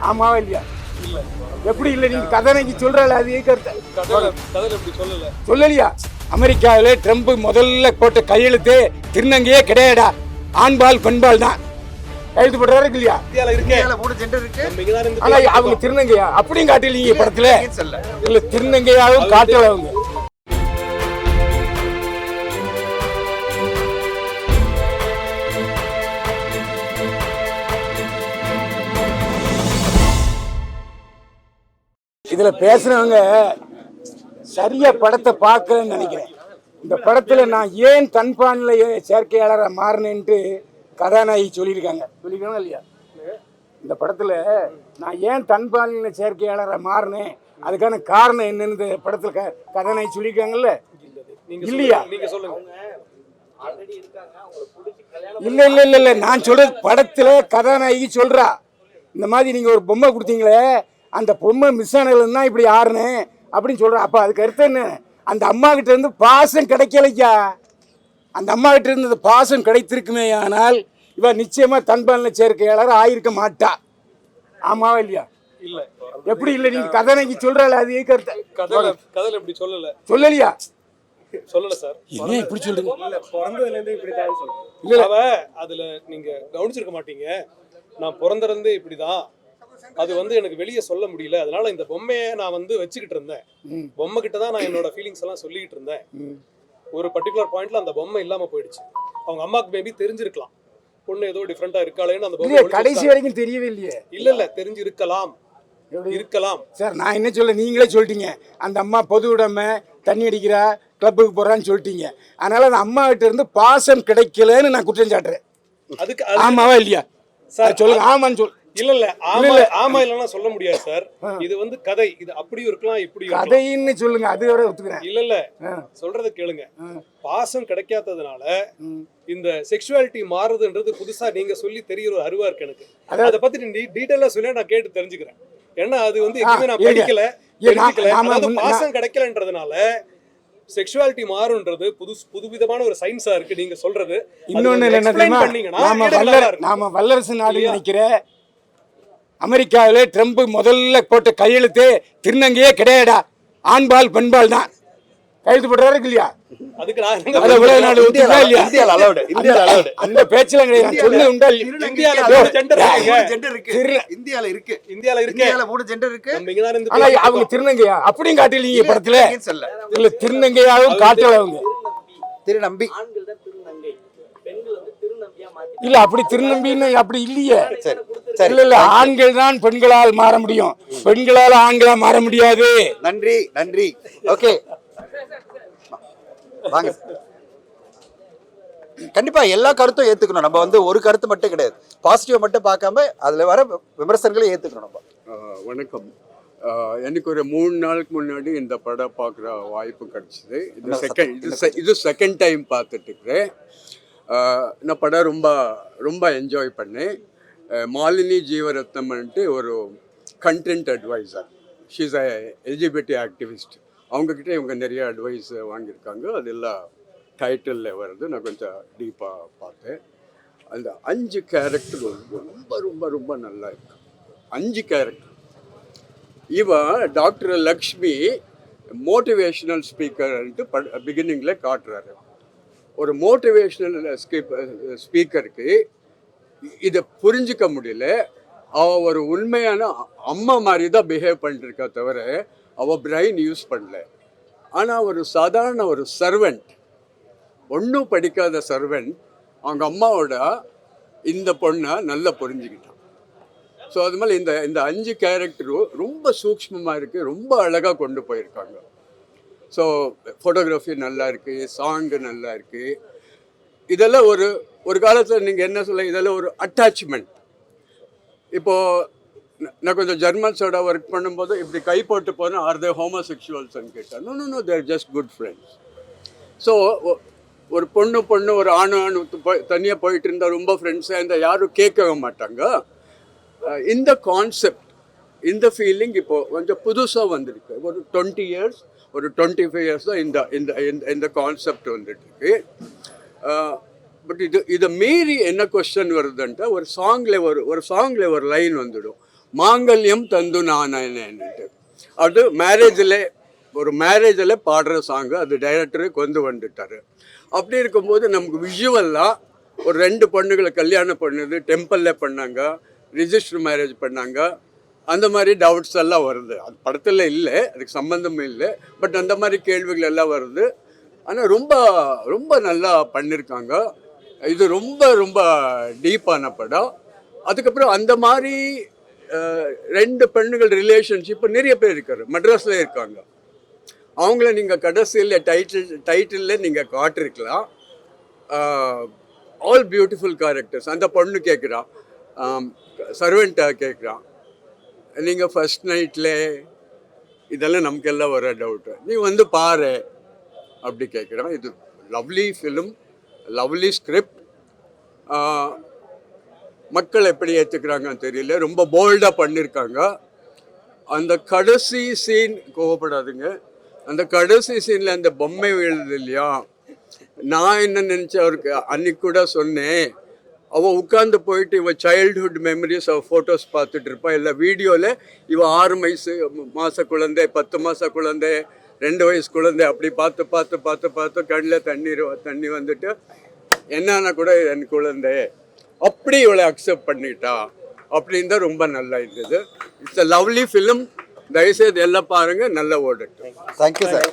ஆமாவா இல்லையா? இல்ல எப்படி இல்லை? நீங்க கதனைக்கு சொல்றல அது கருத்து கதையில இப்படி சொல்லல. சொல்லலையா? அமெரிக்காவில ட்ரம்ப் முதல்ல போட்ட கையெழுத்து திருநங்கையே கிடையாடா, ஆண்பால் பெண்பால் தான் கைது பண்றாரு இல்லையா? இந்தியால இருக்கே. இந்தியால 3 ஜெண்டர் இருக்கு. நம்ம இங்க தான் இருந்து ஆனா அவங்க திருநங்கையா அப்படியும் காட்டலீங்க படத்துல. சொல்ல. இல்ல திருநங்கையாவும் காட்டல அவங்க. இதுல பேசுறவங்க சரியா படத்தை பார்க்கலன்னு நினைக்கிறேன். இந்த படத்துல நான் ஏன் தன்பான்ல சேர்க்கையாளரை மாறினேன்ட்டு கதாநாயகி சொல்லியிருக்காங்க இல்லையா? இந்த படத்துல நான் ஏன் தன்பாலின சேர்க்கையாளரை மாறினேன், அதுக்கான காரணம் என்னன்னு இந்த படத்துல கதாநாயகி சொல்லியிருக்காங்கல்ல இல்லையா? நீங்க சொல்லுங்க. இல்ல இல்ல இல்ல இல்ல நான் சொல்றது படத்துல கதாநாயகி சொல்றா, இந்த மாதிரி நீங்க ஒரு பொம்மை கொடுத்தீங்களே, அந்த பொம்மை மிஸ் ஆனதுன்னா இப்படி ஆறுனேன் அப்படின்னு சொல்றா. அப்ப அதுக்கு அர்த்தம் என்ன? அந்த அம்மா கிட்ட இருந்து பாசம் கிடைக்கலையா? அந்த அம்மா கிட்ட இருந்து அந்த பாசம் கிடைத்திருக்குமே ஆனால் இவ நிச்சயமா தன்பாலின சேர்க்கையாளர் ஆயிருக்க மாட்டா. ஆமாவா இல்லையா? இல்ல எப்படி இல்லை? நீங்க கதாநாயகி சொல்றல அது கருத்து கதையில இப்படி சொல்லல. சொல்லலையா? சொல்லல சார். ஏன் இப்படி சொல்றீங்க? இல்ல பிறந்ததுல இருந்தே இப்படி தான் சொல்றேன். இல்ல அவ அதுல நீங்க கவனிச்சிருக்க மாட்டீங்க. நான் பிறந்திருந்தே இப்படிதான், அது வந்து எனக்கு வெளியே சொல்ல முடியல, அதனால இந்த பொம்மையை நான் வந்து வச்சுக்கிட்டு இருந்தேன். பொம்மை கிட்ட தான் நான் என்னோட ஃபீலிங்ஸ் எல்லாம் சொல்லிக்கிட்டு இருந்தேன். ஒரு பர்டிகுலர் பாயிண்ட்ல அந்த பொம்மை இல்லாம போயிடுச்சு. அவங்க அம்மாக்கு மேபி தெரிஞ்சிருக்கலாம் பொண்ணு ஏதோ டிஃபரெண்டா இருக்காளேன்னு. அந்த பொம்மை கடைசி வரைக்கும் தெரியவே இல்லையே. இல்ல தெரிஞ்சு இருக்கலாம் சார். நான் என்ன சொல்ல, நீங்களே சொல்லிட்டீங்க அந்த அம்மா பொது உடைமை, தண்ணி அடிக்கிறா, கிளப்புக்கு போறான்னு சொல்லிட்டீங்க. அதனால அந்த அம்மா கிட்ட இருந்து பாசம் கிடைக்கலன்னு நான் குற்றம் சாட்டுறேன். அதுக்கு ஆமாவா இல்லையா சார்? சொல்லுங்க. ஆமான்னு சொல். இல்ல ஆமா இல்லன்னா சொல்ல முடியாது சார். இது வந்து கதை, இது அப்படியும் இருக்கலாம் இப்படி கதைன்னு சொல்லுங்க, அது வரை ஒத்துக்கிறேன். இல்ல சொல்றத கேளுங்க. பாசம் கிடைக்காததுனால இந்த செக்சுவாலிட்டி மாறுதுன்றது புதுசா நீங்க சொல்லி தெரியற ஒரு அறிவா இருக்கு எனக்கு. அதை பத்தி டீடைலா சொல்லி நான் கேட்டு தெரிஞ்சுக்கிறேன். ஏன்னா அது வந்து எதுவுமே நான் படிக்கல. பாசம் கிடைக்கலன்றதுனால செக்சுவாலிட்டி மாறுன்றது புதுவிதமான ஒரு சயின்ஸா இருக்கு நீங்க சொல்றது. இன்னொன்னு என்ன, நாம வல்லரசு நாடு நினைக்கிற அமெரிக்காவில ட்ரம்ப் முதல்ல போட்ட கையெழுத்து திருநங்கையே கிடையாடா, ஆண்பால் பெண்பால் தான் கைது பண்றாரு இல்லையா? அதுக்கு அந்த பேச்சுல அவங்க திருநங்கையா அப்படியும் காட்டலீங்க படத்துல. இல்ல திருநங்கையாவும் காட்டல அவங்க. திருநம்பி இல்ல அப்படி திருநம்பின்னு அப்படி இல்லையே. இல்ல இல்ல ஆண்கள் தான் பெண்களால் மாற முடியும், பெண்களால் ஆண்களா மாற முடியாது. நன்றி நன்றி. ஓகே வாங்க. கண்டிப்பா எல்லா கருத்தும் ஏத்துக்கணும். நம்ம வந்து ஒரு கருத்து மட்டும் கிடையாது, பாசிட்டிவ் மட்டும் பார்க்காம அதுல வர விமர்சனங்களை ஏத்துக்கணும். நம்ம வணக்கம். எனக்கு ஒரு 3 நாளுக்கு முன்னாடி இந்த படம் பார்க்குற வாய்ப்பு கிடைச்சிது. இது செகண்ட் டைம் பார்த்துட்டு இருக்கிறேன். நான் படம் ரொம்ப ரொம்ப என்ஜாய் பண்ணேன். மாலினி ஜீவரத்னம்ன்ட்டு ஒரு content adviser, she's a LGBT activist. அவங்கக்கிட்ட இவங்க நிறைய அட்வைஸ் வாங்கியிருக்காங்க. அதெல்லாம் டைட்டிலில் வருது. நான் கொஞ்சம் டீப்பாக பார்த்தேன். அந்த 5 கேரக்டர் ரொம்ப ரொம்ப ரொம்ப நல்லா இருக்கு. 5 கேரக்டர். இவன் டாக்டர் லக்ஷ்மி மோட்டிவேஷ்னல் ஸ்பீக்கர்ன்ட்டு பிகினிங்கில் காட்டுறாரு. ஒரு மோட்டிவேஷ்னல் ஸ்பீக்கருக்கு இதை புரிஞ்சிக்க முடியல. அவள் ஒரு உண்மையான அம்மா மாதிரி தான் பிஹேவ் பண்ணிருக்கா தவிர அவள் பிரெயின் யூஸ் பண்ணல. ஆனால் ஒரு சாதாரண ஒரு சர்வெண்ட், ஒன்றும் படிக்காத சர்வெண்ட் அவங்க அம்மாவோட இந்த பொண்ணை நல்லா புரிஞ்சுக்கிட்டான். ஸோ அது மாதிரி இந்த 5 கேரக்டரும் ரொம்ப சூக்ஷ்மமாக இருக்குது, ரொம்ப அழகாக கொண்டு போயிருக்காங்க. ஸோ ஃபோட்டோகிராஃபி நல்லா இருக்குது, சாங்கு நல்லா இருக்குது. இதெல்லாம் ஒரு காலத்தில் நீங்கள் என்ன சொல்ல, இதெல்லாம் ஒரு அட்டாச்மெண்ட். இப்போது நான் கொஞ்சம் ஜெர்மன்ஸோட ஒர்க் பண்ணும்போது இப்படி கை போட்டு போனால் ஆர் தே ஹோமோசெக்சுவல்ஸ்ன்னு கேட்டேன். நோ தேர் ஜஸ்ட் குட் ஃப்ரெண்ட்ஸ். ஸோ ஒரு பொண்ணு ஒரு ஆணு தனியாக போயிட்டு இருந்தால் ரொம்ப ஃப்ரெண்ட்ஸாக இருந்தால் யாரும் கேட்கவே மாட்டாங்க. இந்த கான்செப்ட், இந்த ஃபீலிங் இப்போது கொஞ்சம் புதுசாக வந்திருக்கு. ஒரு 20 இயர்ஸ், ஒரு 25 இயர்ஸ் தான் இந்த கான்செப்ட் வந்துட்டுருக்கு. பட் இதை மீறி என்ன கொஸ்டின் வருதுன்ட்டா, ஒரு சாங்கில் ஒரு லைன் வந்துடும், மாங்கல்யம் தந்து நானேன்னுட்டு. அது மேரேஜில் பாடுற சாங்கு, அது டைரக்டரு கொண்டு வந்துட்டாரு. அப்படி இருக்கும்போது நமக்கு விஷுவலாக ஒரு 2 பொண்ணுகளை கல்யாணம் பண்ணது டெம்பிளில் பண்ணாங்க, ரிஜிஸ்டர் மேரேஜ் பண்ணாங்க, அந்த மாதிரி டவுட்ஸ் எல்லாம் வருது. அது படத்தில் இல்லை, அதுக்கு சம்மந்தமே இல்லை, பட் அந்த மாதிரி கேள்விகள் எல்லாம் வருது. ஆனால் ரொம்ப ரொம்ப நல்லா பண்ணியிருக்காங்க. இது ரொம்ப ரொம்ப டீப்பான படம். அதுக்கப்புறம் அந்த மாதிரி 2 பெண்ணுகள் ரிலேஷன்ஷிப் நிறைய பேர் இருக்காரு, மெட்ராஸில் இருக்காங்க. அவங்கள நீங்கள் கடைசியில் டைட்டிலில் நீங்கள் காட்டிருக்கலாம். All beautiful characters. அந்த பொண்ணு கேட்குறான், சர்வெண்ட்டாக கேட்குறான், நீங்கள் ஃபர்ஸ்ட் நைட்டில் இதெல்லாம் நமக்கெல்லாம் வர டவுட்டு, நீ வந்து பாரு அப்படி கேட்குறான். இது லவ்லி ஃபிலிம், லவ்லி ஸ்கிரிப்ட். மக்கள் எப்படி ஏற்றுக்கிறாங்கன்னு தெரியல, ரொம்ப போல்டாக பண்ணியிருக்காங்க. அந்த கடைசி சீன், கோவப்படாதுங்க, அந்த கடைசி சீனில் அந்த பொம்மை விழுது இல்லையா, நான் என்ன நினச்சேன், அவருக்கு அன்னைக்கு கூட சொன்னேன், அவள் உட்காந்து போயிட்டு இவள் சைல்டுஹுட் மெமரிஸ் அவள் ஃபோட்டோஸ் பார்த்துட்டு இருப்பாள். இல்லை வீடியோவில் இவள் 6 மாத குழந்தை, 10 மாத குழந்தை, 2 வயசு குழந்தை, அப்படி பார்த்து பார்த்து பார்த்து பார்த்து கண்ணில் தண்ணி வந்துட்டு என்னன்னா கூட என் குழந்தை, அப்படி இவளை அக்செப்ட் பண்ணிட்டா அப்படின்னு தான் ரொம்ப நல்லா இருந்தது. It's a lovely film. தயவுசெய்து எல்லாம் பாருங்கள், நல்லா ஓடட்டும். Thank you sir.